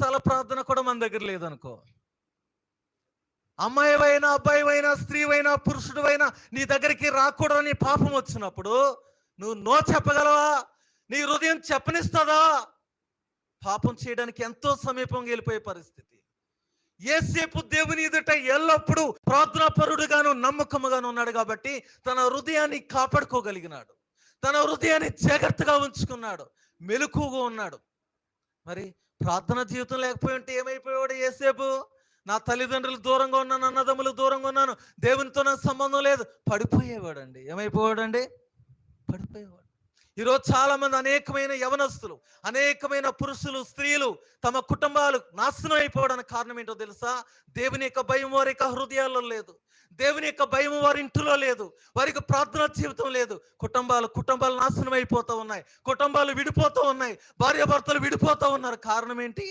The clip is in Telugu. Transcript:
నిమిషాల ప్రార్థన కూడా మన దగ్గర లేదనుకో. అమ్మాయివైనా, అబ్బాయివైనా, స్త్రీవైనా, పురుషుడివైనా నీ దగ్గరికి రాకూడదని పాపం వచ్చినప్పుడు నువ్వు నో చెప్పగలవా? నీ హృదయం చెప్పనిస్తుందా? పాపం చేయడానికి ఎంతో సమీపంగా వెళ్ళిపోయే పరిస్థితి. యేసేపు దేవుని ఎదుట ఎల్లప్పుడూ ప్రార్థనాపరుడుగాను నమ్మకముగాను ఉన్నాడు కాబట్టి తన హృదయాన్ని కాపాడుకోగలిగినాడు. తన హృదయాన్ని జాగ్రత్తగా ఉంచుకున్నాడు, మెలకువగా ఉన్నాడు. మరి ప్రార్థన జీవితం లేకపోయి ఉంటే ఏమైపోయాడు యేసేపు? నా తల్లిదండ్రులు దూరంగా ఉన్నాను, అన్నదమ్ములు దూరంగా ఉన్నాను, దేవునితో నాకు సంబంధం లేదు, పడిపోయేవాడండి. ఏమైపోయాడండి? పడిపోయేవాడు. ఈరోజు చాలా మంది అనేకమైన యవనస్తులు, అనేకమైన పురుషులు, స్త్రీలు తమ కుటుంబాలు నాశనం అయిపోవడానికి కారణం ఏంటో తెలుసా? దేవుని యొక్క భయం వారి యొక్క హృదయాల్లో లేదు, దేవుని యొక్క భయం వారి ఇంటిలో లేదు, వారికి ప్రార్థనా జీవితం లేదు. కుటుంబాలు నాశనం అయిపోతూ ఉన్నాయి, కుటుంబాలు విడిపోతూ ఉన్నాయి, భార్యాభర్తలు విడిపోతూ ఉన్నారు. కారణం ఏంటి?